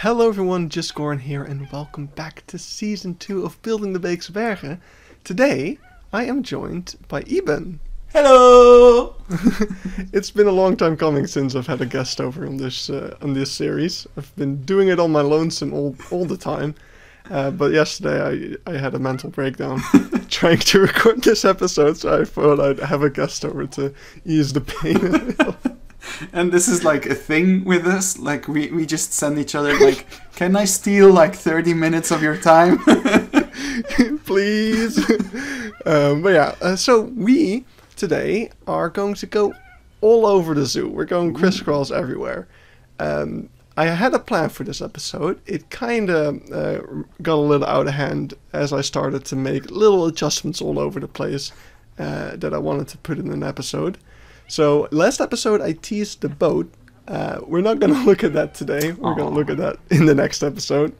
Hello everyone, just Goran here and welcome back to Season 2 of Building the Beekse Bergen. Today, I am joined by Iben. Hello! It's been a long time coming since I've had a guest over on this series. I've been doing it on my lonesome all the time. But yesterday I had a mental breakdown trying to record this episode, so I thought I'd have a guest over to ease the pain a little. And this is like a thing with us, like we just send each other like, can I steal like 30 minutes of your time? Please. But yeah, so we today are going to go all over the zoo. We're going crisscross everywhere. I had a plan for this episode. It kind of got a little out of hand as I started to make little adjustments all over the place that I wanted to put in an episode. So last episode I teased the boat. We're not going to look at that today. We're going to look at that in the next episode.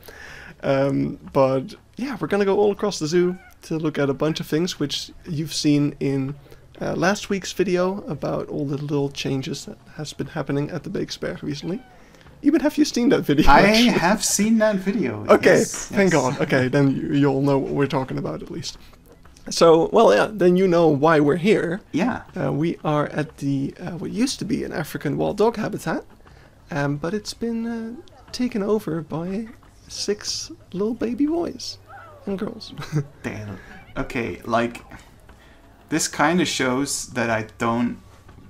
But yeah, we're going to go all across the zoo to look at a bunch of things which you've seen in last week's video about all the little changes that has been happening at the Beekse Bergen recently. Even have you seen that video? I have seen that video. Okay, yes, thank God. Okay, then you'll know what we're talking about at least. So, well, yeah, then you know why we're here. Yeah. We are at the what used to be an African wild dog habitat, but it's been taken over by 6 little baby boys and girls. Damn. Okay, like, this kind of shows that I don't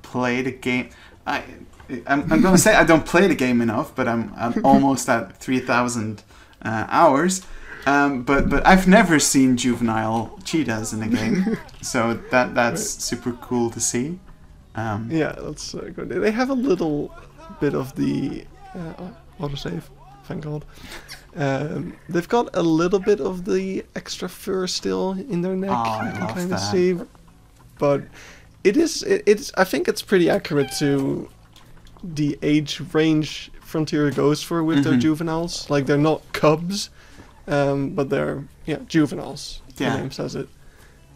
play the game. I'm gonna say I don't play the game enough, but I'm almost at 3,000 hours. But I've never seen juvenile cheetahs in a game, so that's right. Super cool to see. Yeah, that's good. They have a little bit of the autosave, thank God. They've got a little bit of the extra fur still in their neck. You can kind of see, but it's. I think it's pretty accurate to the age range Frontier goes for with their juveniles. Like, they're not cubs. But they're, juveniles, the name says it.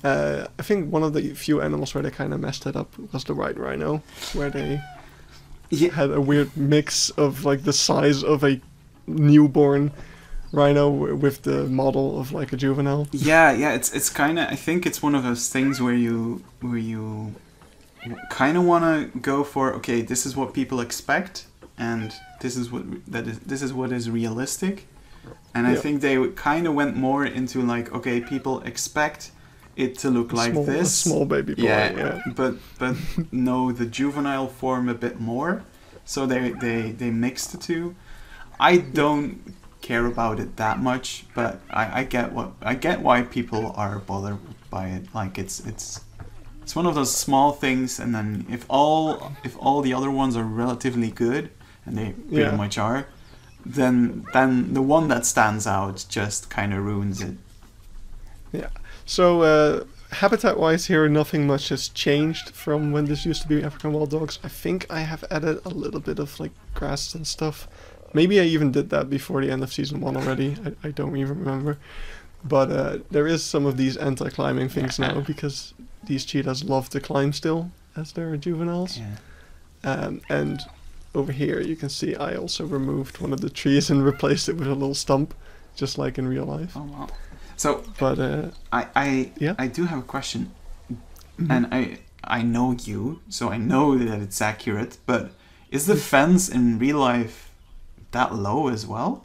I think one of the few animals where they kind of messed it up was the white rhino, where they had a weird mix of, like, the size of a newborn rhino with the model of, like, a juvenile. Yeah, it's kind of, I think it's one of those things where you kind of want to go for, okay, this is what people expect, and this is what is realistic. And I think they kind of went more into like, okay, people expect it to look like this. A small baby boy. Yeah. But no, the juvenile form a bit more. So they mix the two. I don't care about it that much, but I get why people are bothered by it. Like it's one of those small things, and then if all the other ones are relatively good, and they pretty much are. Then the one that stands out just kind of ruins it. Yeah. So habitat-wise here, nothing much has changed from when this used to be African wild dogs. I think I have added a little bit of like grass and stuff. Maybe I even did that before the end of Season 1 already. I don't even remember. But there is some of these anti-climbing things now because these cheetahs love to climb still as they're juveniles. Yeah. And over here you can see I also removed one of the trees and replaced it with a little stump, just like in real life. Oh wow! So, but I do have a question, and I know you, so I know that it's accurate. But is the fence in real life that low as well?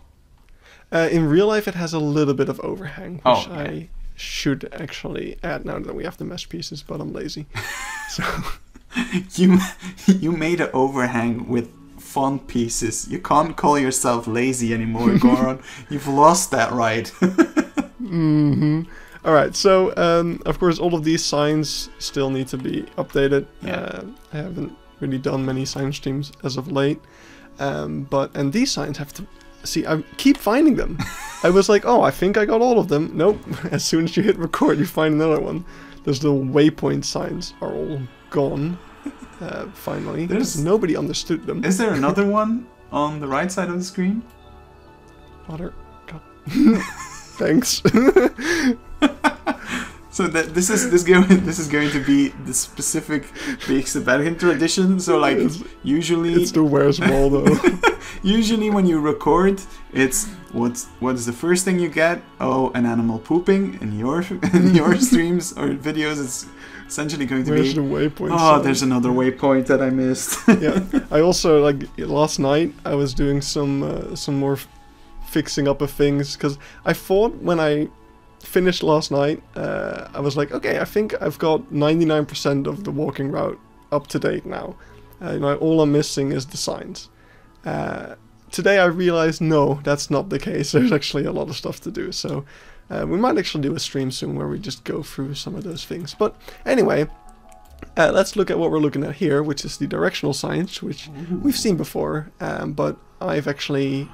In real life, it has a little bit of overhang, which I should actually add now that we have the mesh pieces, but I'm lazy. So you made an overhang with font pieces. You can't call yourself lazy anymore, Goran. You've lost that right. Alright, so of course all of these signs still need to be updated. I haven't really done many sign streams as of late. And these signs have to... See, I keep finding them. I was like, oh, I think I got all of them. Nope. As soon as you hit record, you find another one. Those little waypoint signs are all gone. Finally, nobody understood them. Is there another one on the right side of the screen? God. Thanks. So that this is going to be the specific Beekse Bergen tradition. So like usually it's the Where's Waldo. Usually when you record, it's what is the first thing you get? Oh, an animal pooping. In your streams or videos, it's essentially going to Where's be the waypoint? oh, there's another waypoint that I missed. Yeah, I also like last night I was doing some more fixing up of things because I thought when I finished last night, I was like, okay, I think I've got 99% of the walking route up to date now. All I'm missing is the signs. Today I realized no, that's not the case. There's actually a lot of stuff to do, so we might actually do a stream soon where we just go through some of those things. But anyway, let's look at what we're looking at here, which is the directional signs, which we've seen before, but I've actually...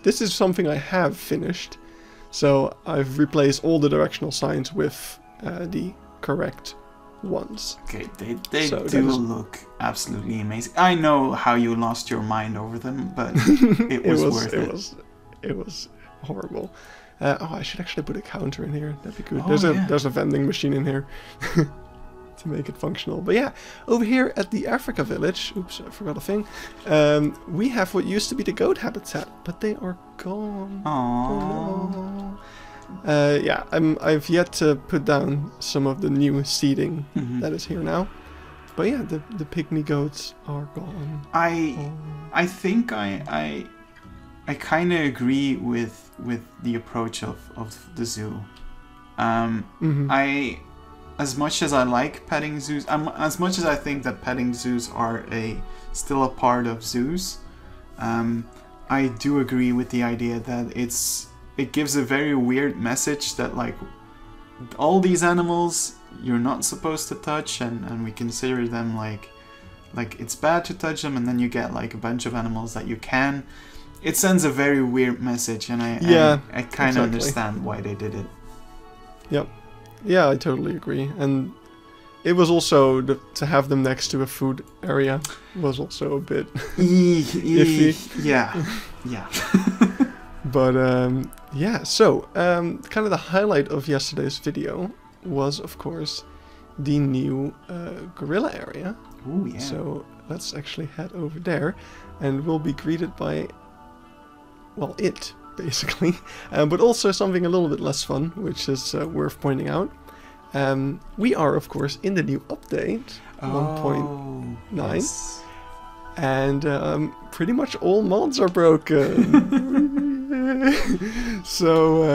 This is something I have finished, so I've replaced all the directional signs with the correct ones. Okay, they do look absolutely amazing. I know how you lost your mind over them, but it was worth it. It was horrible. Oh, I should actually put a counter in here. That'd be good. Oh, There's a vending machine in here to make it functional. But yeah, over here at the Africa village, oops, I forgot a thing. We have what used to be the goat habitat, but they are gone. Aww. Oh, no. Yeah, I've yet to put down some of the new seeding that is here now. But yeah, the pygmy goats are gone. I think I kind of agree with the approach of the zoo. As much as I like petting zoos, as much as I think that petting zoos are still a part of zoos, I do agree with the idea that it gives a very weird message that like all these animals you're not supposed to touch, and we consider them like it's bad to touch them, and then you get like a bunch of animals that you can. It sends a very weird message, and I kind of understand why they did it. Yep. Yeah, I totally agree. And it was also to have them next to a food area was also a bit iffy. Yeah. But yeah, so kind of the highlight of yesterday's video was, of course, the new gorilla area. Ooh, yeah. So let's actually head over there, and we'll be greeted by, well, it, basically. But also something a little bit less fun, which is worth pointing out. We are, of course, in the new update, 1.9. Yes. And pretty much all mods are broken. So,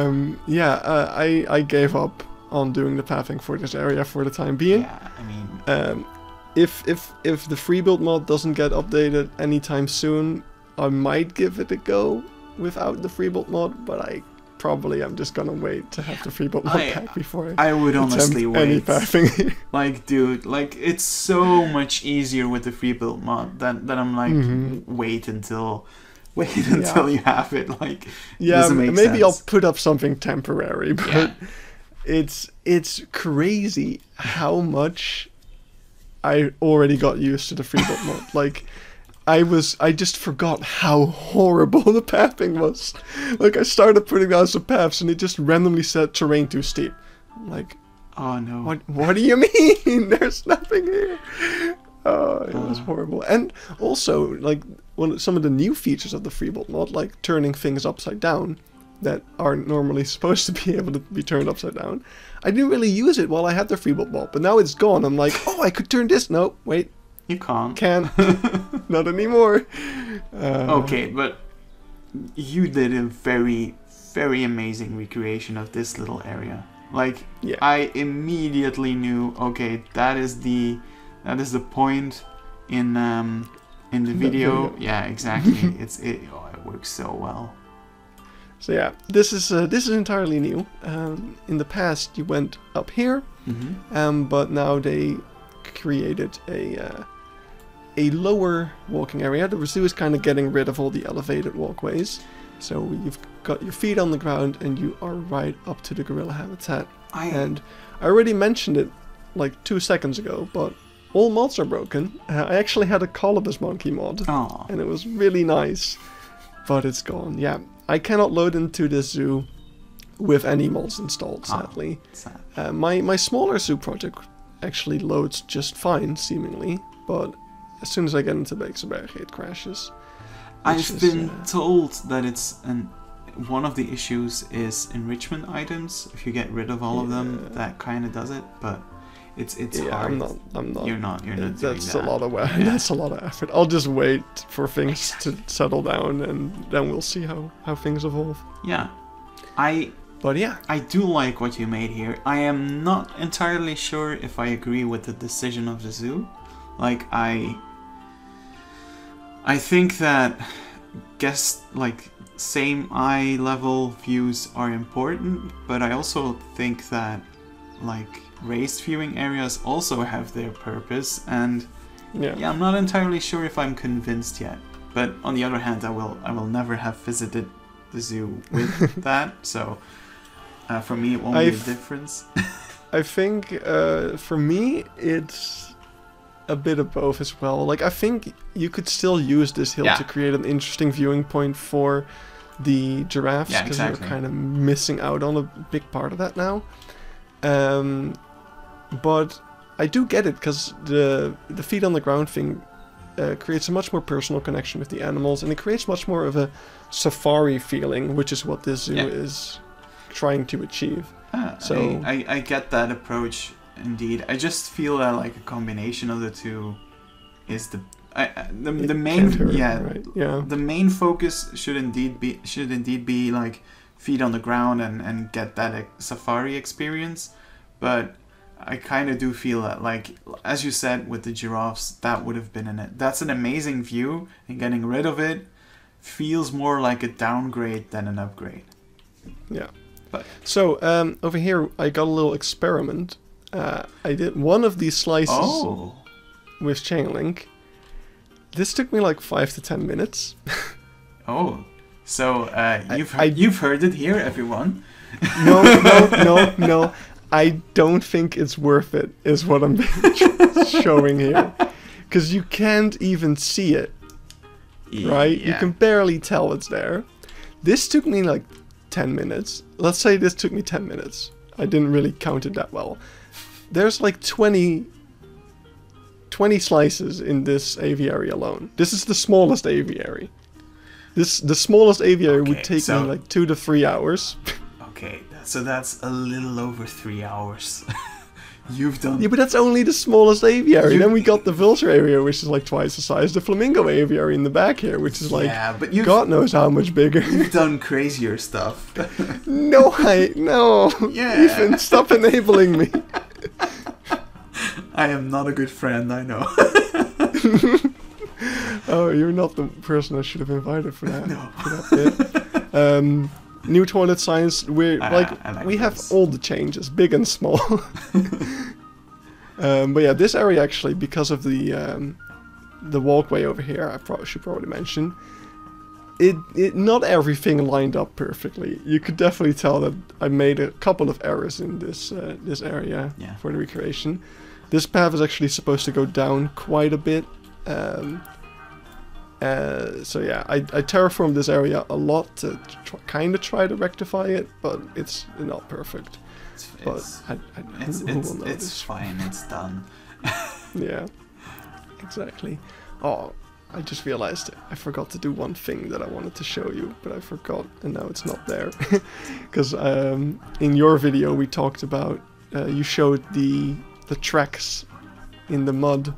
yeah, I gave up on doing the pathing for this area for the time being. Yeah, I mean... If the free build mod doesn't get updated anytime soon, I might give it a go without the free build mod, but I'm just gonna wait to have the free build mod back before I would honestly wait. Any pathing. Like, dude, like it's so much easier with the free build mod that I'm like, wait until you have it. Like, maybe sense. I'll put up something temporary, but it's crazy how much I already got used to the free build mod. Like, I just forgot how horrible the pathing was. Like, I started putting down some paths and it just randomly said terrain too steep. Like, oh no. What do you mean? There's nothing here. Oh, it was horrible. And also, like, some of the new features of the free build mod, like turning things upside down that aren't normally supposed to be able to be turned upside down. I didn't really use it while I had the free build mod, but now it's gone. I'm like, oh, I could turn this. No, wait. You can't. Not anymore. Okay, but you did a very, very amazing recreation of this little area. Like, I immediately knew, okay, that is the point in the video. Yeah, exactly. it works so well. So yeah, this is entirely new. In the past, you went up here, but now they created a lower walking area. The zoo is kind of getting rid of all the elevated walkways, so you've got your feet on the ground and you are right up to the gorilla habitat. And I already mentioned it like 2 seconds ago, but all mods are broken. I actually had a colobus monkey mod, and it was really nice, but it's gone. Yeah, I cannot load into this zoo with any mods installed, sadly. Sad. My smaller zoo project actually loads just fine, seemingly, but as soon as I get into Beekse Bergen, it crashes. I've been told that one of the issues is enrichment items. If you get rid of all of them, that kind of does it, but it's hard. I'm not. You're not doing that's that. a lot of work. That's a lot of effort. I'll just wait for things to settle down, and then we'll see how things evolve. Yeah. But yeah, I do like what you made here. I am not entirely sure if I agree with the decision of the zoo. Like, I think that same eye level views are important, but I also think that like raised viewing areas also have their purpose, and yeah, I'm not entirely sure if I'm convinced yet. But on the other hand, I will never have visited the zoo with that, so for me it won't be a difference. I think for me it's a bit of both as well. Like, I think you could still use this hill to create an interesting viewing point for the giraffes, because you're kind of missing out on a big part of that now. But I do get it, because the feet on the ground thing creates a much more personal connection with the animals, and it creates much more of a safari feeling, which is what this zoo is trying to achieve. So I get that approach. Indeed, I just feel that like a combination of the two is the main the main focus should indeed be like feet on the ground and get that safari experience. But I kind of do feel that, like as you said with the giraffes, that would have been in it. That's an amazing view, and getting rid of it feels more like a downgrade than an upgrade. Yeah. So over here I got a little experiment. I did one of these slices with chain link. This took me like 5 to 10 minutes. So you've heard it here, everyone. No. I don't think it's worth it, is what I'm showing here. Because you can't even see it, right? You can barely tell it's there. This took me like 10 minutes. Let's say this took me 10 minutes. I didn't really count it that well. There's like 20 slices in this aviary alone. This is the smallest aviary. The smallest aviary would take me like 2 to 3 hours. Okay, so that's a little over 3 hours. You've done... Yeah, but that's only the smallest aviary. Then we got the vulture area, which is like twice the size. The flamingo aviary in the back here, which is like but God knows how much bigger. You've done crazier stuff. No. Yeah. Ethan, stop enabling me. I am not a good friend, I know. Oh, you're not the person I should have invited for that. No. For that bit. New toilet signs. We have all the changes, big and small. But yeah, this area actually, because of the walkway over here, I should probably mention. It not everything lined up perfectly. You could definitely tell that I made a couple of errors in this area for the recreation. This path is actually supposed to go down quite a bit. So yeah, I terraformed this area a lot to kind of try to rectify it, but it's not perfect. It's fine. It's done. Yeah, exactly. Oh, I just realized I forgot to do one thing that I wanted to show you, but I forgot, and now it's not there. Because in your video we talked about, you showed the tracks in the mud.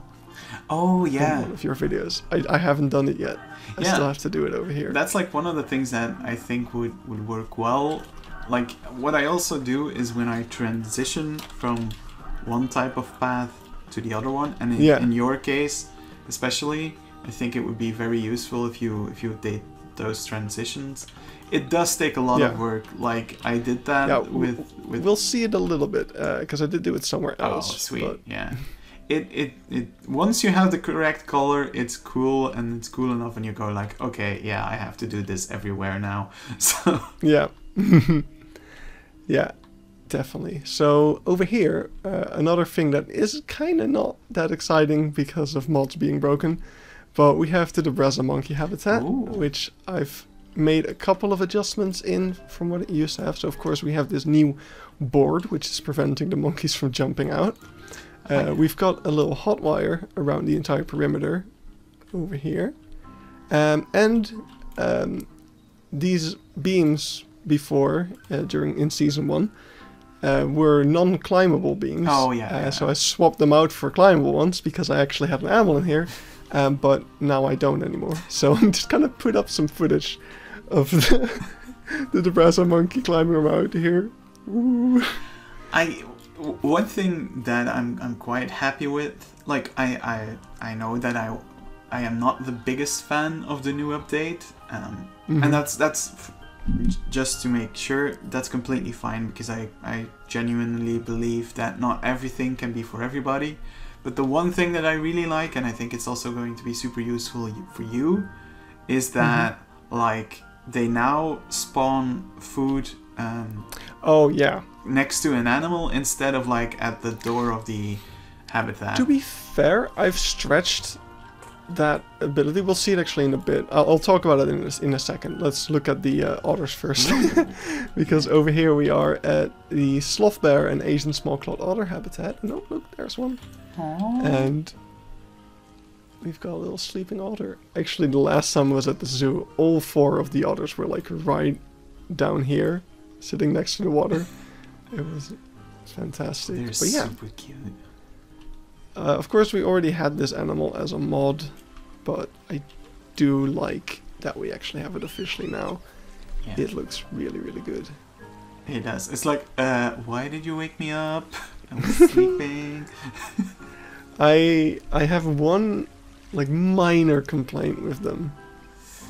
Oh yeah. In one of your videos. I haven't done it yet. I still have to do it over here. That's like one of the things that I think would work well. Like what I also do is when I transition from one type of path to the other one, and in your case especially, I think it would be very useful if you did those transitions. It does take a lot of work. Like I did that with. We'll see it a little bit because I did do it somewhere else. Oh, sweet. But... Yeah. It once you have the correct color, it's cool, and it's cool enough, and you go like, okay, yeah, I have to do this everywhere now. So yeah. Yeah, definitely. So over here, another thing that is kind of not that exciting because of mods being broken, but we have the Brezza monkey habitat, which I've made a couple of adjustments in from what it used to have. So of course we have this new board, which is preventing the monkeys from jumping out. We've got a little hot wire around the entire perimeter over here. And these beams before, in Season 1, were non-climbable beams. Oh, yeah. So I swapped them out for climbable ones because I actually had an animal in here. But now I don't anymore. So I'm just gonna put up some footage of the Brezza monkey climbing around here. Ooh. One thing that I'm quite happy with, like I know that I am not the biggest fan of the new update, and that's just to make sure, that's completely fine, because I genuinely believe that not everything can be for everybody. But the one thing that I really like, and I think it's also going to be super useful for you, is that like they now spawn food oh yeah, next to an animal instead of like at the door of the habitat. to be fair, I've stretched that ability. We'll see it actually in a bit. I'll talk about it in a second. Let's look at the otters first. Because over here we are at the Sloth Bear and Asian small-clawed otter habitat. No, look, there's one. Aww. And we've got a little sleeping otter. Actually, the last time I was at the zoo, all 4 of the otters were like right down here, sitting next to the water. It was fantastic. They're but yeah, super cute. of course, we already had this animal as a mod, but I do like that we actually have it officially now. Yeah. It looks really, really good. It does. It's like, why did you wake me up? I was sleeping. I have one like minor complaint with them,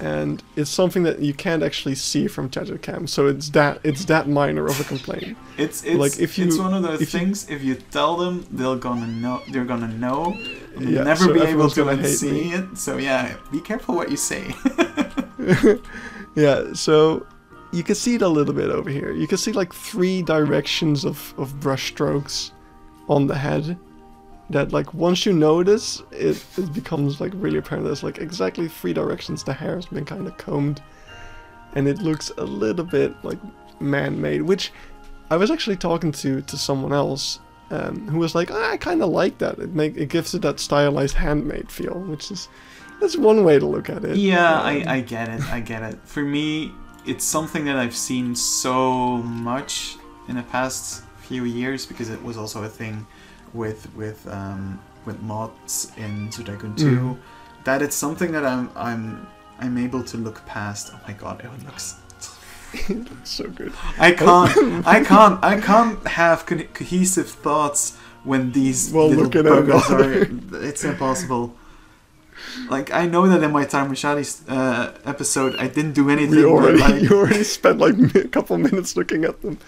and it's something that you can't actually see from Tether Cam, so it's that minor of a complaint. It's like if you, it's one of those things. If you tell them, they're gonna know. And yeah, they'll never so be able everyone's to gonna hate unsee me. it. So yeah, be careful what you say. Yeah, so you can see it a little bit over here. You can see like 3 directions of brush strokes on the head. That like once you notice, it becomes like really apparent. There's like exactly 3 directions the hair has been kind of combed, and it looks a little bit like man-made. Which I was actually talking to someone else who was like, I kind of like that. It gives it that stylized handmade feel, which is that's one way to look at it. Yeah, I get it. I get it. For me, it's something that I've seen so much in the past few years, because it was also a thing with mods in Sudoku 2, that it's something that I'm able to look past. Oh my god, it looks It looks so good. I can't have cohesive thoughts when these little buggers are. It's impossible. Like, I know that in my Time with Shadi's episode, I didn't do anything. You already spent like a couple minutes looking at them.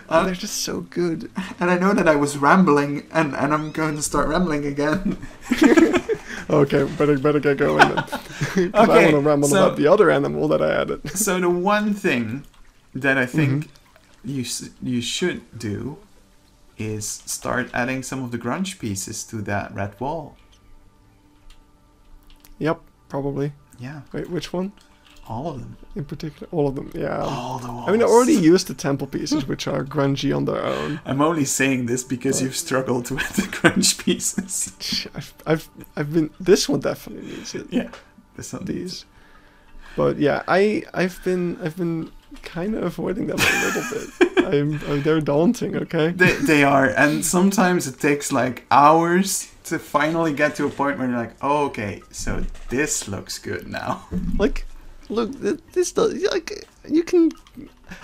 They're just so good. And I know that I was rambling, and I'm going to start rambling again. Okay, better get going then. Okay, I want to ramble about the other animal that I added. So the one thing that I think you should do is start adding some of the grunge pieces to that red wall. Yep, probably. Yeah. Wait, which one? All of them. In particular, all of them. Yeah. All the walls. I mean, I already used the temple pieces, which are grungy on their own. I'm only saying this because you've struggled with the grunge pieces. I've been. This one definitely needs it. Yeah. This one. These. But yeah, I've been kind of avoiding them a little bit. They're daunting. Okay. They are, and sometimes it takes like hours to finally get to a point where you're like, oh, okay, so this looks good now. Like, look, this does, like, you can.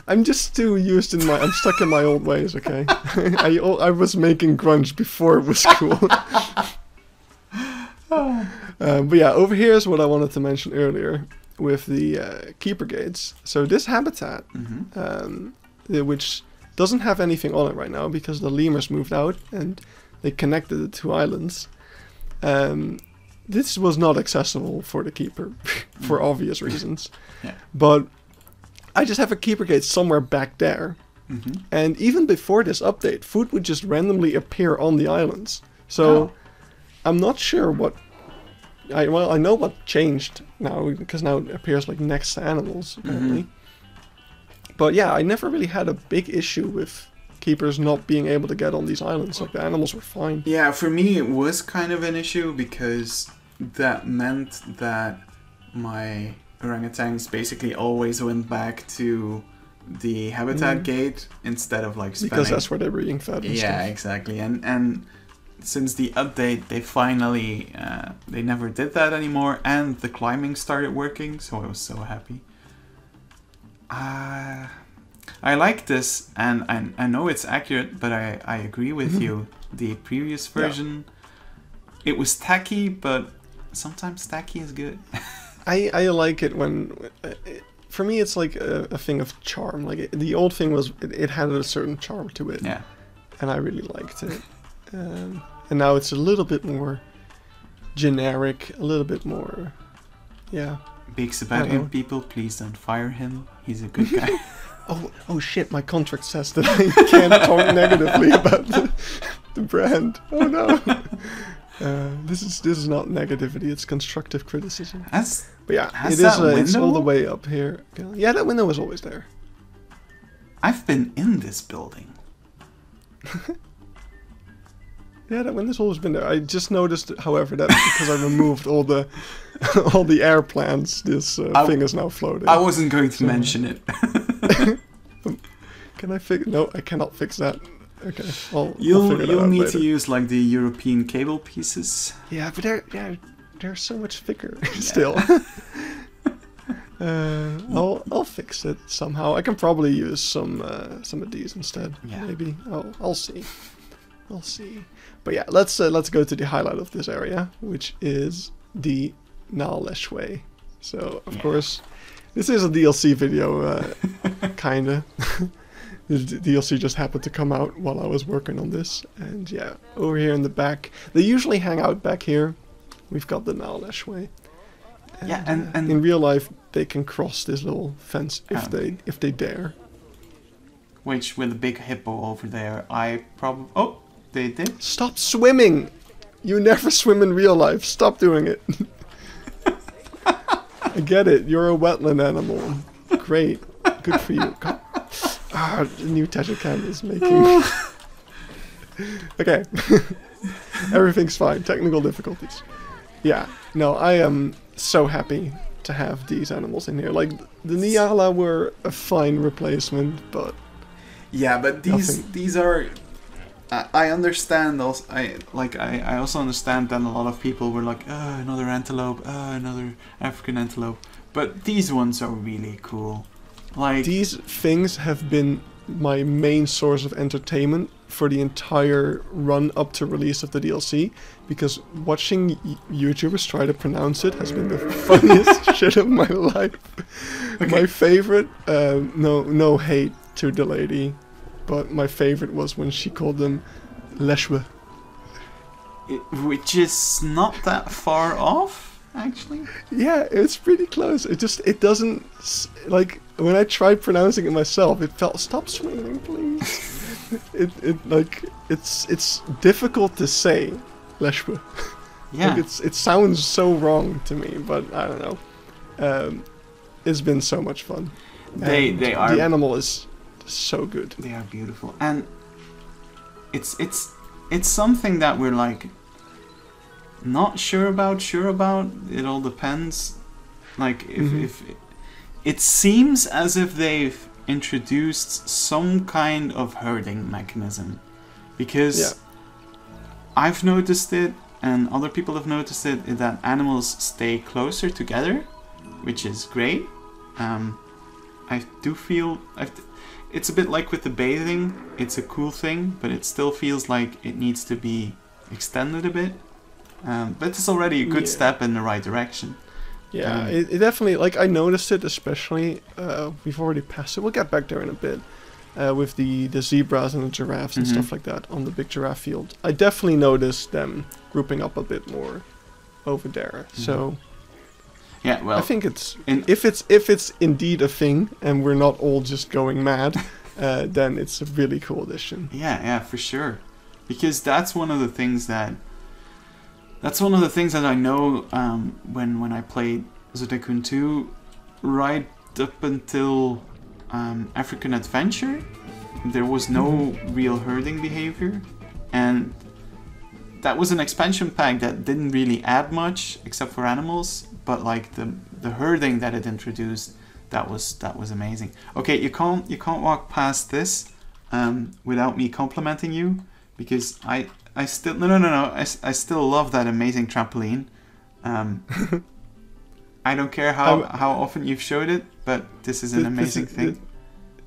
I'm just too used I'm stuck in my old ways. Okay. I was making grunge before it was cool. But yeah, over here is what I wanted to mention earlier with the keeper gates. So this habitat, which doesn't have anything on it right now because the lemurs moved out and they connected the 2 islands. This was not accessible for the keeper for obvious reasons. Yeah. But I just have a keeper gate somewhere back there. And even before this update, food would just randomly appear on the islands. So I'm not sure what I know what changed now, because now it appears like next to animals, apparently. But yeah, I never really had a big issue with keepers not being able to get on these islands. Like, the animals were fine. Yeah, for me it was kind of an issue, because that meant that my orangutans basically always went back to the habitat gate instead of like spending... Because that's where they're being fed and Yeah, stuff. exactly. And since the update, they finally they never did that anymore, and the climbing started working, so I was so happy. I like this, and I know it's accurate, but I agree with you. The previous version, it was tacky, but sometimes tacky is good. I like it when... for me, it's like a thing of charm. Like, the old thing was... It had a certain charm to it. Yeah. And I really liked it. And now it's a little bit more generic, a little bit more... Yeah. Beekse Bergen people, please don't fire him. He's a good guy. Oh shit, my contract says that I can't talk negatively about the brand. Oh no. This is not negativity, it's constructive criticism. But yeah, it's all the way up here. Yeah, that window was always there. I've been in this building. Yeah, that window's always been there. I just noticed, however, that because I removed all the air plants, this thing is now floating. I wasn't going to mention it. Can I fix? No, I cannot fix that. Okay, you'll need to use like the European cable pieces. Yeah, but they're so much thicker still. I'll fix it somehow. I can probably use some of these instead. Yeah. Maybe. I'll see. I'll see. But yeah, let's go to the highlight of this area, which is the Naleshwe. So of course, this is a DLC video, kinda. The DLC just happened to come out while I was working on this, and yeah, over here in the back, they usually hang out back here. We've got the Naleshwe. Yeah, and in real life, they can cross this little fence if they dare. Which, with a big hippo over there, I probably... Oh, they did? Stop swimming! You never swim in real life. Stop doing it. I get it. You're a wetland animal. Great. Good for you. The new Tejacam is making... Okay. Everything's fine. Technical difficulties. Yeah. No, I am so happy to have these animals in here. Like, the Nyala were a fine replacement, but... Yeah, but these are... I understand also. I also understand that a lot of people were like, another antelope, another African antelope. But these ones are really cool. Like, these things have been my main source of entertainment for the entire run up to release of the DLC, because watching YouTubers try to pronounce it has been the funniest shit of my life. Okay. My favorite, no hate to the lady, but my favorite was when she called them Leshwe. Which is not that far off, actually. Yeah, it's pretty close. It doesn't, like, when I tried pronouncing it myself, it felt, stop swimming, please. It's difficult to say, Leshwe. Yeah. Like, it sounds so wrong to me, but I don't know. It's been so much fun. They are. The animal is so good. They are beautiful, and it's something that we're like not sure about. It all depends. Like if it seems as if they've introduced some kind of herding mechanism, because I've noticed it and other people have noticed it, that animals stay closer together, which is great. I do feel it's a bit like with the bathing. It's a cool thing, but it still feels like it needs to be extended a bit. But it's already a good step in the right direction. Yeah, it definitely, like, I noticed it especially, we've already passed it, we'll get back there in a bit, with the zebras and the giraffes and stuff like that on the big giraffe field. I definitely noticed them grouping up a bit more over there, so... Yeah, well, I think if it's indeed a thing and we're not all just going mad, then it's a really cool addition. Yeah, for sure. Because that's one of the things that That's one of the things that I know when I played Zodekun 2, right up until African Adventure, there was no real herding behavior, and that was an expansion pack that didn't really add much except for animals, but like the herding that it introduced, that was amazing. Okay, you can't walk past this without me complimenting you, because I still no I still love that amazing trampoline. I don't care how often you've showed it, but this is an amazing thing.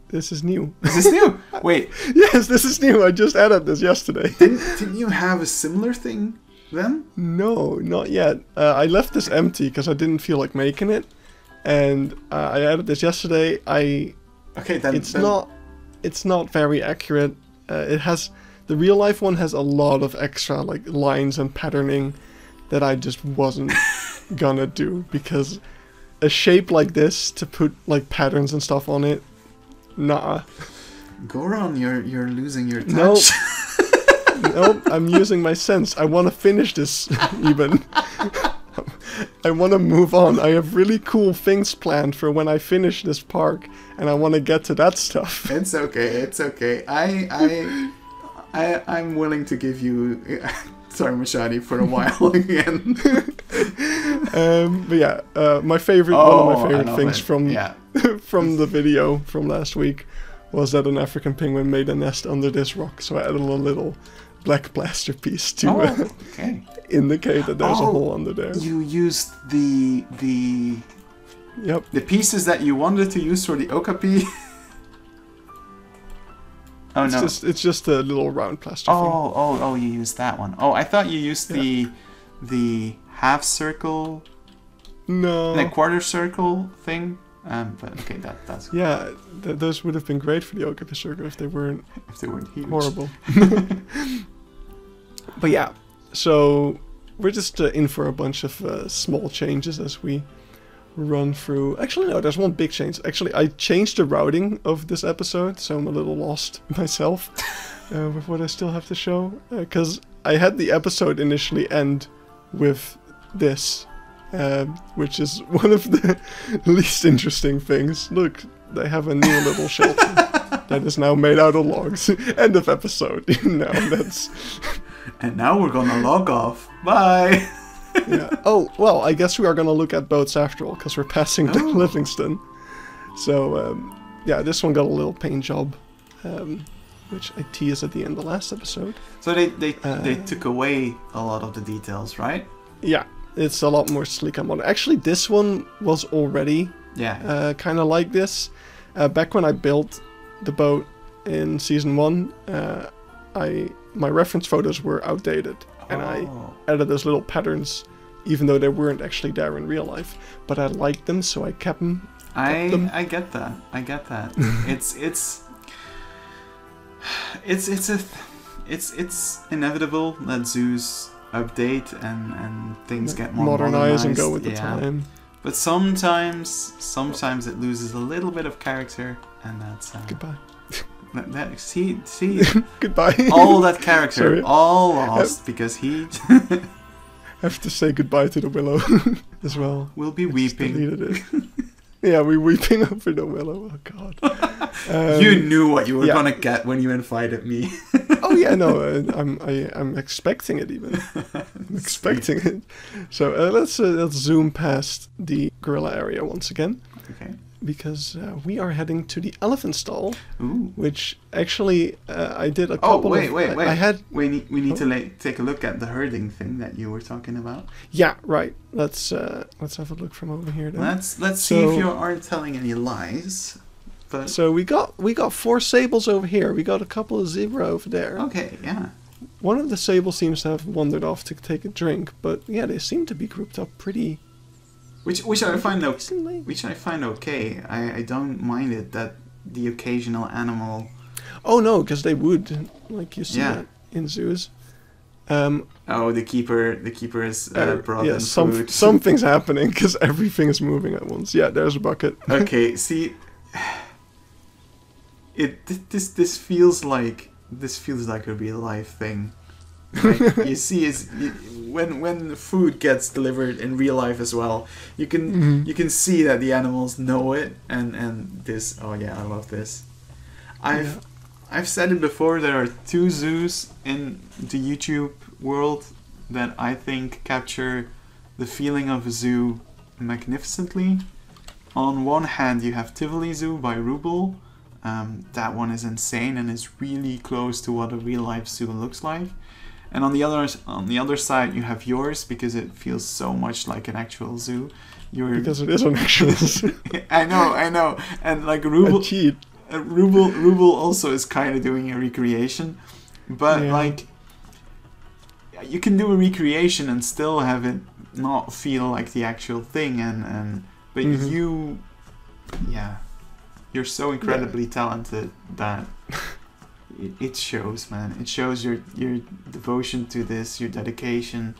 This is new. This is new. Wait. Yes, this is new. I just added this yesterday. Didn't you have a similar thing then? No, not yet. I left this empty because I didn't feel like making it, and I added this yesterday. Okay, then it's not very accurate. It has the real life one has a lot of extra like lines and patterning that I just wasn't gonna do, because a shape like this to put like patterns and stuff on it. Nah. Goron, you're losing your touch. Nope. Nope, I'm using my sense. I want to finish this, Iben. I want to move on. I have really cool things planned for when I finish this park, and I want to get to that stuff. It's okay. It's okay. I'm willing to give you sorry, Mashadi, for a while again. But yeah, my favorite, one of my favorite things from the video from last week was that an African penguin made a nest under this rock. So I added a little black plaster piece to indicate that there's a hole under there. You used the pieces that you wanted to use for the okapi. Oh no! It's just a little round plaster thing. Oh! You used that one. Oh, I thought you used the half circle. No. The quarter circle thing. But okay, that's those would have been great for the Okapi circle if they weren't huge. Horrible. But yeah, so we're just in for a bunch of small changes as we run through. Actually, no, there's one big change. Actually, I changed the routing of this episode, so I'm a little lost myself with what I still have to show. Because I had the episode initially end with this, which is one of the least interesting things. Look, they have a new little shelter that is now made out of logs. End of episode. That's... And now we're gonna log off. Bye! Yeah. Oh, well, I guess we are going to look at boats after all, because we're passing Livingston. So, yeah, this one got a little paint job, which I teased at the end of the last episode. So they took away a lot of the details, right? Yeah, it's a lot more sleek and modern. Actually, this one was already kind of like this. Back when I built the boat in Season 1, my reference photos were outdated. And I added those little patterns, even though they weren't actually there in real life. But I liked them, so I kept them. I get that. It's inevitable that zoos update and things get more modernized and go with the time. But sometimes it loses a little bit of character, and that's goodbye. See, goodbye. All that character, all lost because he. Have to say goodbye to the willow as well. We'll be weeping. It. Yeah, we're weeping over the willow. Oh God. You knew what you were gonna get when you invited me. Oh yeah, no, I'm expecting it even. I'm expecting it. So let's zoom past the gorilla area once again. Okay. Because we are heading to the elephant stall, Ooh. Which actually I did a couple. Wait. I had. We need to take a look at the herding thing that you were talking about. Yeah, right. Let's have a look from over here. Then. Let's see if you aren't telling any lies. But so we got 4 sables over here. We got a couple of zebra over there. Okay, yeah. One of the sables seems to have wandered off to take a drink, but yeah, they seem to be grouped up pretty. Which I find okay. I don't mind it that the occasional animal. Oh no, because they would, like you see that in zoos. The keeper is brought in food. Something's happening because everything is moving at once. Yeah, there's a bucket. Okay, see, this feels like a real life thing. Right? You see, when the food gets delivered in real life as well, you can see that the animals know it, and this. Oh yeah, I love this. I've said it before. There are two zoos in the YouTube world that I think capture the feeling of a zoo magnificently. On one hand, you have Tivoli Zoo by Rubel. That one is insane and is really close to what a real life zoo looks like. And on the other side, you have yours, because it feels so much like an actual zoo. Because it is an actual zoo. I know, and like Rubel, Rubel also is kind of doing a recreation, but like you can do a recreation and still have it not feel like the actual thing, but you're so incredibly talented that it shows, man. It shows your devotion to this, your dedication.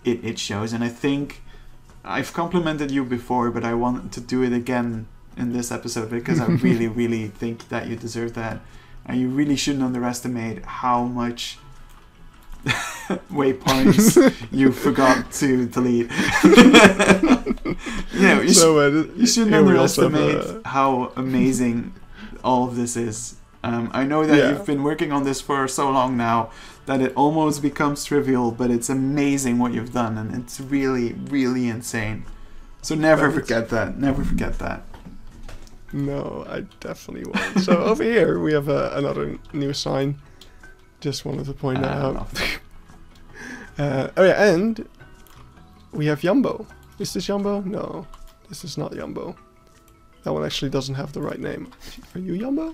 It shows, and I think I've complimented you before, but I want to do it again in this episode, because I really, really think that you deserve that, and you really shouldn't underestimate how much waypoints you forgot to delete. You shouldn't underestimate how amazing all of this is. I know that you've been working on this for so long now that it almost becomes trivial, but it's amazing what you've done, and it's really, really insane. So never forget that. Never forget that. No, I definitely won't. So over here we have another new sign. Just wanted to point that out. And we have Jumbo. Is this Jumbo? No, this is not Jumbo. That one actually doesn't have the right name. Are you Jumbo?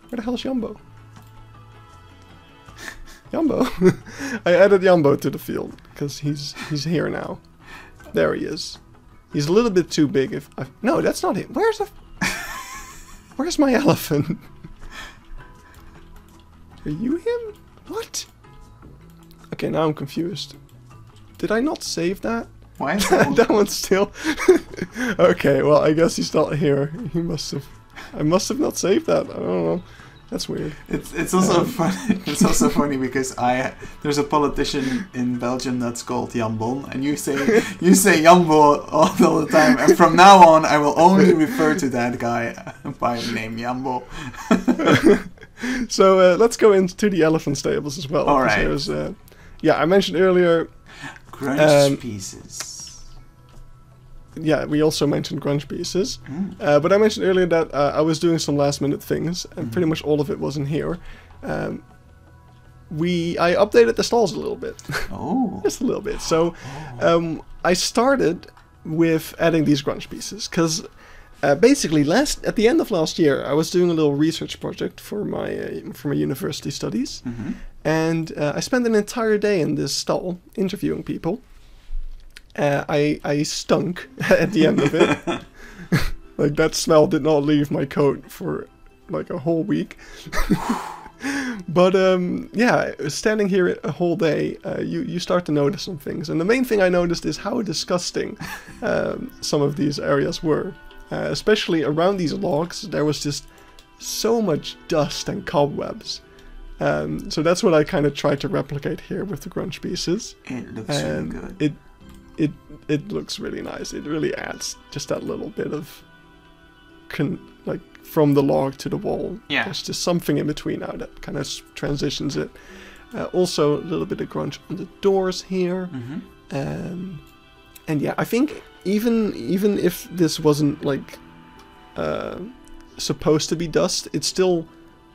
Where the hell is Jumbo? Jumbo. I added Jumbo to the field because he's here now. There he is. He's a little bit too big. No, that's not him. Where's my elephant? Are you him? What? Okay, now I'm confused. Did I not save that? Why is that one? That one's still... Okay, well, I guess he's not here. He must have... I must have not saved that. I don't know. That's weird. It's also funny. It's also funny because there's a politician in Belgium that's called Jambon, and you say Jambo all the time. And from now on, I will only refer to that guy by the name Jambo. So let's go into the elephant stables as well. All right. I mentioned earlier. Grunge pieces. Yeah, we also mentioned grunge pieces. But I mentioned earlier that I was doing some last minute things, and pretty much all of it was in here. I updated the stalls a little bit. Oh. Just a little bit. So I started with adding these grunge pieces, because basically at the end of last year, I was doing a little research project for my university studies. And I spent an entire day in this stall interviewing people. I stunk at the end of it. Like, that smell did not leave my coat for like a whole week. But standing here a whole day, you start to notice some things. And the main thing I noticed is how disgusting some of these areas were. Especially around these logs, there was just so much dust and cobwebs. So that's what I kind of tried to replicate here with the grunge pieces. It looks really good. It looks really nice. It really adds just that little bit of from the log to the wall. Yeah. There's just something in between now that kind of transitions it. Also a little bit of grunge on the doors here. And yeah, I think even if this wasn't like supposed to be dust, it still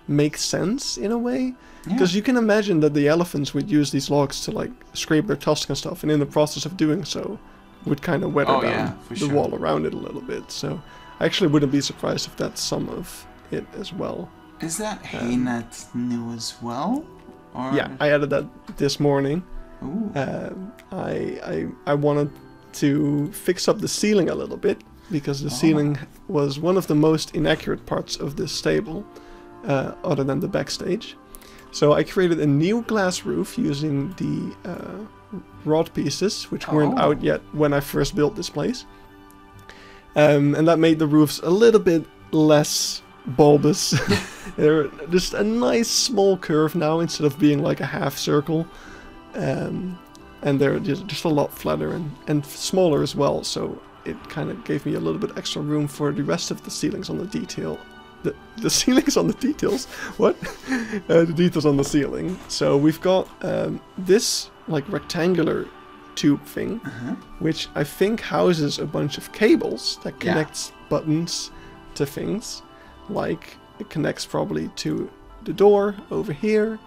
makes sense in a way. Because you can imagine that the elephants would use these logs to like scrape their tusks and stuff, and in the process of doing so would kind of weather down the wall around it a little bit. So I actually wouldn't be surprised if that's some of it as well. Is that hay net new as well? Or? Yeah, I added that this morning. Ooh. I wanted to fix up the ceiling a little bit, because the ceiling was one of the most inaccurate parts of this stable, other than the backstage. So I created a new glass roof using the rod pieces, which weren't out yet when I first built this place. And that made the roofs a little bit less bulbous. They're just a nice small curve now, instead of being like a half circle. and they're just a lot flatter and smaller as well, so it kind of gave me a little bit extra room for the rest of the ceilings on the detail. The ceilings on the details? What? The details on the ceiling. So we've got this like rectangular tube thing, which I think houses a bunch of cables that connects buttons to things. Like it connects probably to the door over here,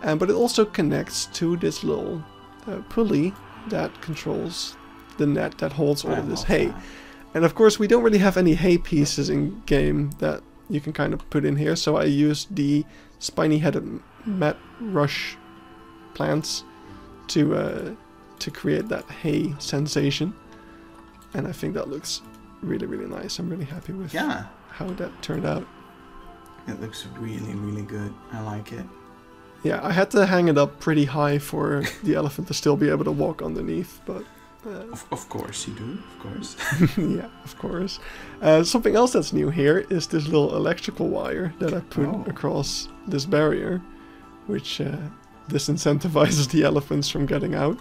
but it also connects to this little pulley that controls the net that holds all of this hay. And of course we don't really have any hay pieces in game that you can kind of put in here, so I used the spiny-headed mat rush plants to create that hay sensation, and I think that looks really, really nice. I'm really happy with how that turned out. It looks really, really good. I like it. Yeah, I had to hang it up pretty high for the elephant to still be able to walk underneath, but of course you do, of course. Yeah, of course. Something else that's new here is this little electrical wire that I put across this barrier, which disincentivizes the elephants from getting out.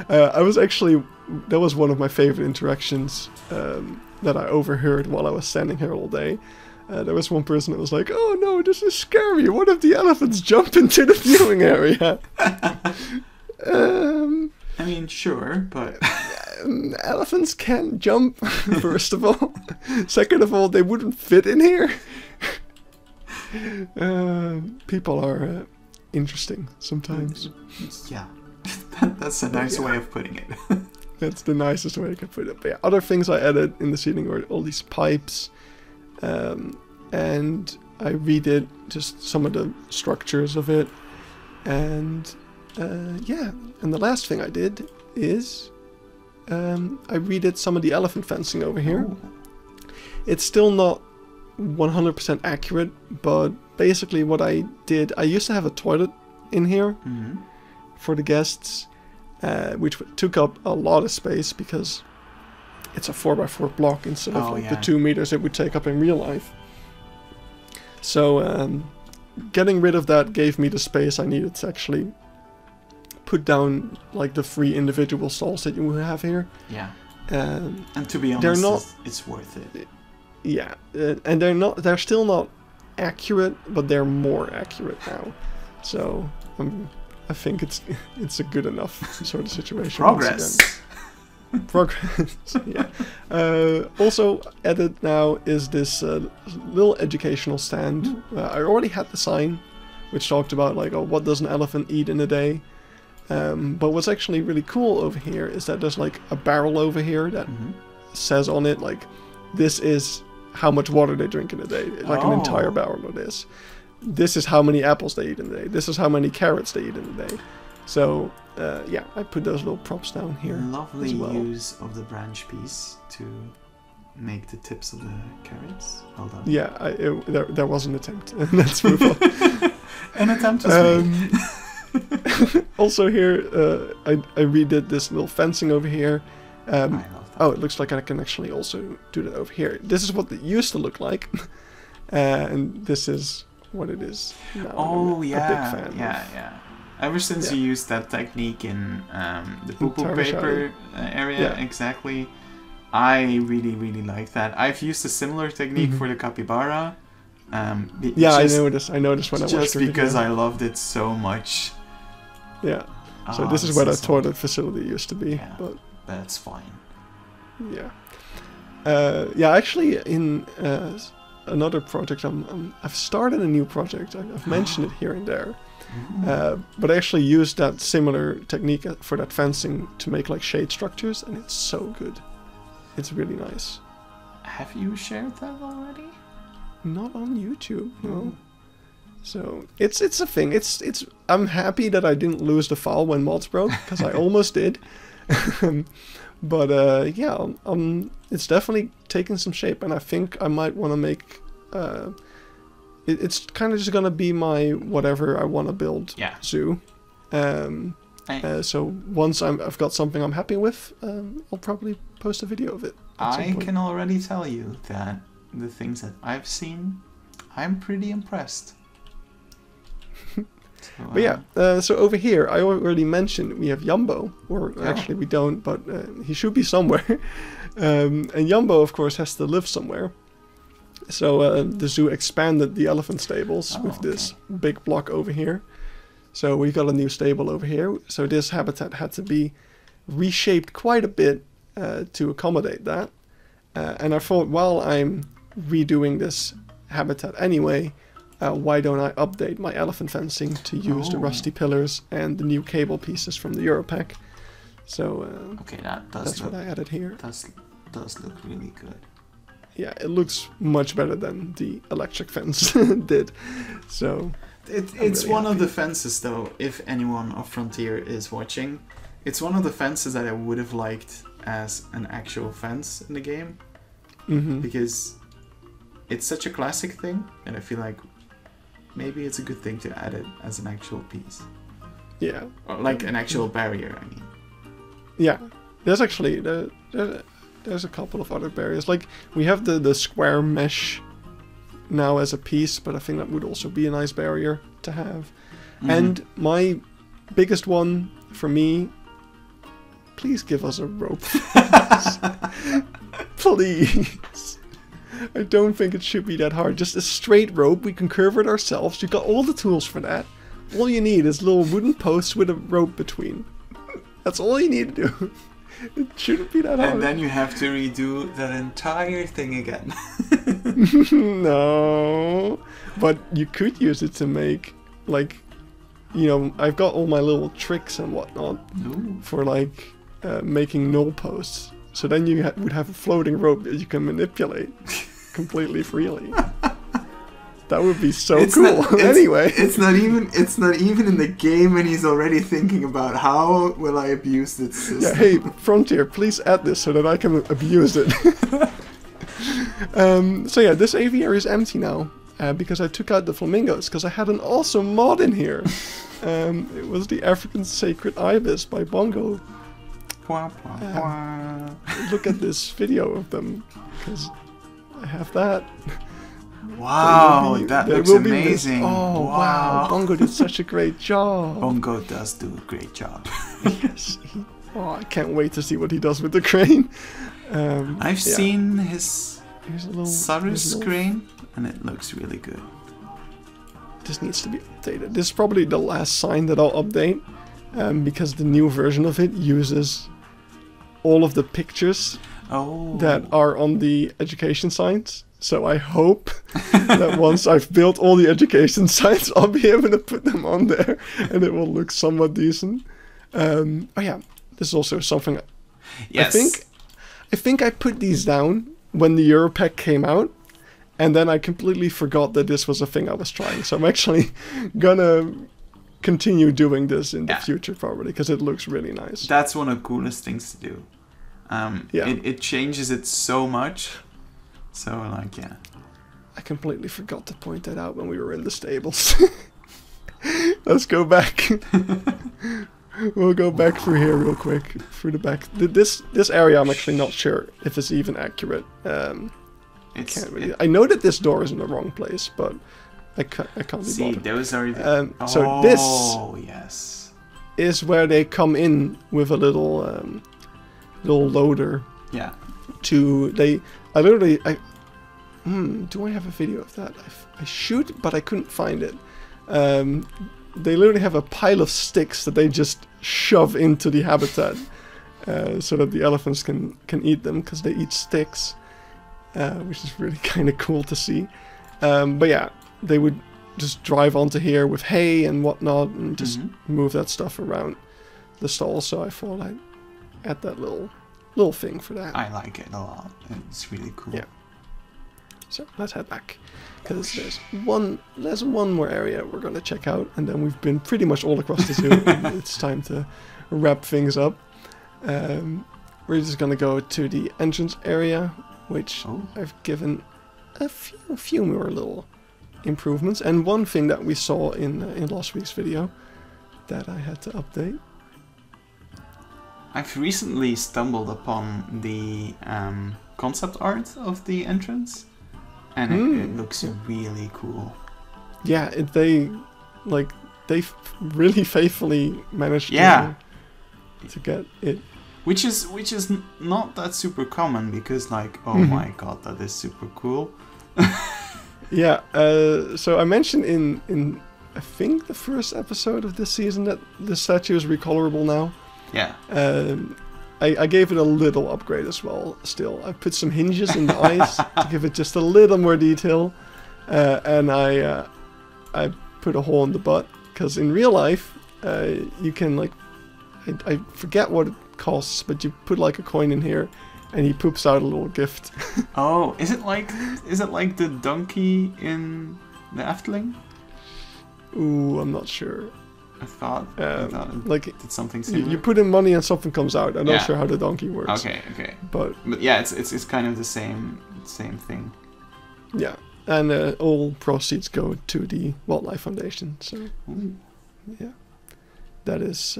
That was one of my favorite interactions that I overheard while I was standing here all day. There was one person that was like, "Oh no, this is scary. What if the elephants jump into the viewing area?" I mean, sure, but elephants can't jump, first of all. Second of all, they wouldn't fit in here. People are interesting sometimes. Yeah, that's a nice way of putting it. That's the nicest way I can put it. But yeah, other things I added in the ceiling were all these pipes, and I redid just some of the structures of it, and and the last thing I did is I redid some of the elephant fencing over here. Ooh. It's still not 100% accurate, but basically what I did, I used to have a toilet in here for the guests, which took up a lot of space because it's a 4x4 block instead of the 2 meters it would take up in real life. So getting rid of that gave me the space I needed to actually put down like the 3 individual stalls that you have here. Yeah. And to be honest, it's worth it. Yeah, and they're still not accurate, but they're more accurate now. So I think it's a good enough sort of situation. Progress. Progress. Yeah. Also added now is this little educational stand. I already had the sign, which talked about like, oh, what does an elephant eat in a day? But what's actually really cool over here is that there's like a barrel over here that says on it like, this is how much water they drink in a day. Like an entire barrel of this. This is how many apples they eat in a day. This is how many carrots they eat in a day. So yeah, I put those little props down here. Lovely use of the branch piece to make the tips of the carrots. Well done. Yeah, there was an attempt. Let's move on. An attempt was made. Also here, I redid this little fencing over here. I love that. Oh, it looks like I can actually also do that over here. This is what it used to look like, and this is what it is now. Oh, I'm yeah, a big fan yeah. Ever since you used that technique in the poo-poo paper area, exactly, I really, really like that. I've used a similar technique for the capybara. Yeah, I noticed when I watched it. Just because I loved it so much. Yeah. So this is where the toilet facility used to be. Yeah, but that's fine. Yeah. Yeah, actually, in another project, I've started a new project. I've mentioned it here and there. But I actually used that similar technique for that fencing to make like shade structures, and it's so good. It's really nice. Have you shared that already? Not on YouTube, no. So it's a thing. It's. I'm happy that I didn't lose the file when mods broke, because I almost did. But yeah, it's definitely taking some shape, and I think I might want to make. It's kind of just gonna be my whatever I want to build zoo. So once I've got something I'm happy with, I'll probably post a video of it. I can already tell you that the things that I've seen, I'm pretty impressed. But yeah, so over here, I already mentioned we have Jumbo, or Yeah. actually we don't, but he should be somewhere. And Jumbo, of course, has to live somewhere. So the zoo expanded the elephant stables with this big block over here. So we got a new stable over here. So this habitat had to be reshaped quite a bit to accommodate that. And I thought, while I'm redoing this habitat anyway, why don't I update my elephant fencing to use the rusty pillars and the new cable pieces from the Europack? So Okay, that's what I added here. Does look really good. Yeah, it looks much better than the electric fence did. So It's really one of happy. the fences, though, if anyone of Frontier is watching, it's one of the fences that I would have liked as an actual fence in the game. Because it's such a classic thing, and I feel like maybe it's a good thing to add it as an actual piece. Yeah. Or like an actual barrier, I mean. Yeah. There's actually there's a couple of other barriers. Like we have the square mesh now as a piece, but I think that would also be a nice barrier to have. And my biggest one for me, please give us a rope. Please. I don't think it should be that hard. Just a straight rope. We can curve it ourselves. You've got all the tools for that. All you need is little wooden posts with a rope between. That's all you need to do. It shouldn't be that hard. And then you have to redo that entire thing again. No. But you could use it to make, like, you know, I've got all my little tricks and whatnot for, like, making null posts. So then you would have a floating rope that you can manipulate completely freely. That would be so cool. Anyway, it's not even in the game, and he's already thinking about how will I abuse this system. yeah. Hey, Frontier, please add this so that I can abuse it. So yeah, this aviary is empty now because I took out the flamingos because I had an awesome mod in here. It was the African Sacred Ibis by Bongo. Look at this video of them because I have that. Wow, that looks amazing. Oh, wow. Bongo did such a great job. Bongo does do a great job. Yes. I can't wait to see what he does with the crane. I've seen his Here's a little Sarus crane, and it looks really good. This needs to be updated. This is probably the last sign that I'll update because the new version of it uses all of the pictures that are on the education signs. So I hope that once I've built all the education signs, I'll be able to put them on there and it will look somewhat decent. Oh yeah, this is also something. Yes. I think I put these down when the Europack came out, and then I completely forgot that this was a thing I was trying. So I'm actually gonna continue doing this in the future probably because it looks really nice. That's one of the coolest things to do. It changes it so much. So, like, yeah. I completely forgot to point that out when we were in the stables. Let's go back. We'll go back through here real quick. Through the back. This area, I'm actually not sure if it's even accurate. I know that this door is in the wrong place, but I can't be bothered. See, those are the... So this is where they come in with a little loader. Yeah. Do I have a video of that? I should, but I couldn't find it. They literally have a pile of sticks that they just shove into the habitat so that the elephants can eat them because they eat sticks, which is really kind of cool to see. But yeah, they would just drive onto here with hay and whatnot and just move that stuff around the stall. So I thought I'd add that little thing for that. I like it a lot. It's really cool. Yeah. So let's head back because there's one more area we're gonna check out, and then we've been pretty much all across the zoo. And it's time to wrap things up. We're just gonna go to the entrance area, which I've given a few more little improvements, and one thing that we saw in last week's video that I had to update. I've recently stumbled upon the concept art of the entrance, and it looks really cool. Yeah, they like they really faithfully managed to get it. Which is not that super common, because like, oh my god, that is super cool. Yeah, so I mentioned in I think the first episode of this season that the statue is recolorable now. Yeah. I gave it a little upgrade as well. Still, I put some hinges in the eyes to give it just a little more detail, and I put a hole in the butt, because in real life you can like, I forget what it costs, but you put like a coin in here, and he poops out a little gift. Oh, is it like the donkey in the Efteling? Ooh, I'm not sure. I thought like it did something similar. You put in money and something comes out. I'm not sure how the donkey works. Okay. But yeah, it's kind of the same thing. Yeah, and all proceeds go to the Wildlife Foundation. So yeah, that is.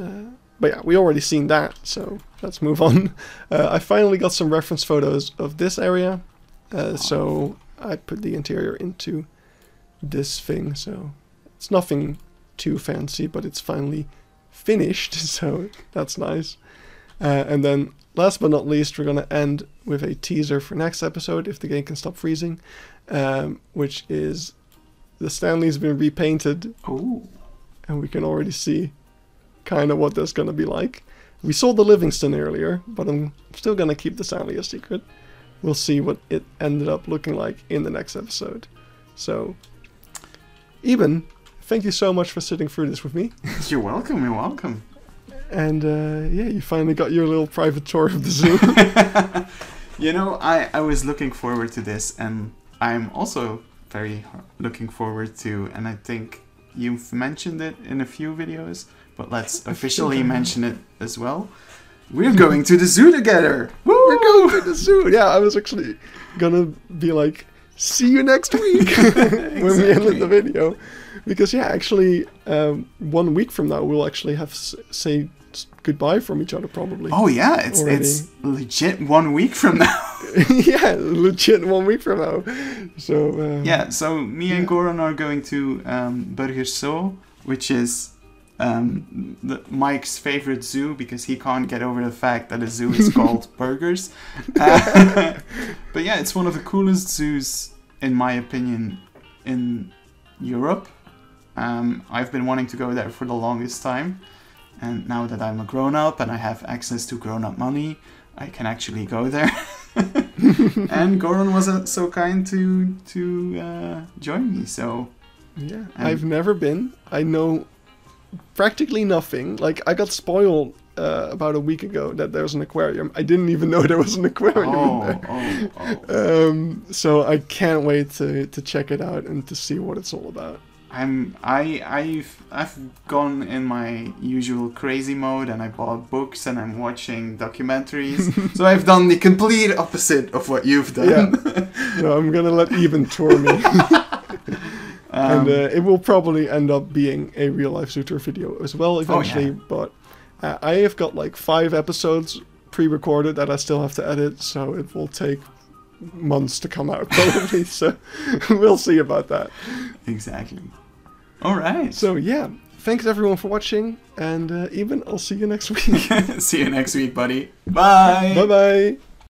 But yeah, we already seen that, so let's move on. I finally got some reference photos of this area, so I put the interior into this thing. So it's nothing too fancy, but it's finally finished, so that's nice. And then last but not least, we're gonna end with a teaser for next episode, if the game can stop freezing, which is the Stanley's been repainted. Ooh. And we can already see kind of what that's gonna be like. We saw the Livingston earlier, but I'm still gonna keep the Stanley a secret. We'll see what it ended up looking like in the next episode. So, Iben, thank you so much for sitting through this with me. You're welcome. And yeah, you finally got your little private tour of the zoo. You know, I was looking forward to this, and I'm also very looking forward to, and I think you've mentioned it in a few videos, but let's officially mention it as well. We're going to the zoo together! Woo! We're going to the zoo! Yeah, I was actually gonna be like, see you next week! When we ended the video. Because yeah, actually, 1 week from now, we'll actually have say goodbye from each other, probably. Oh yeah, it's legit 1 week from now. Yeah, legit 1 week from now. So yeah, so me and Goran are going to Brezza, which is Mike's favorite zoo, because he can't get over the fact that a zoo is called burgers. But yeah, it's one of the coolest zoos, in my opinion, in Europe. I've been wanting to go there for the longest time, and now that I'm a grown-up and I have access to grown-up money, I can actually go there. And Goran was so kind to join me, so... Yeah, I've never been. I know practically nothing. Like, I got spoiled about a week ago that there's an aquarium. I didn't even know there was an aquarium in there. So I can't wait to check it out and to see what it's all about. I've gone in my usual crazy mode, and I bought books and I'm watching documentaries. So I've done the complete opposite of what you've done. Yeah. No, I'm gonna let Iben tour me. And it will probably end up being a real life zoo tour video as well eventually. But I have got like 5 episodes pre-recorded that I still have to edit, so it will take months to come out probably. So we'll see about that. Exactly. All right. So yeah, thanks everyone for watching, and Iben, I'll see you next week. See you next week, buddy. Bye. Bye bye.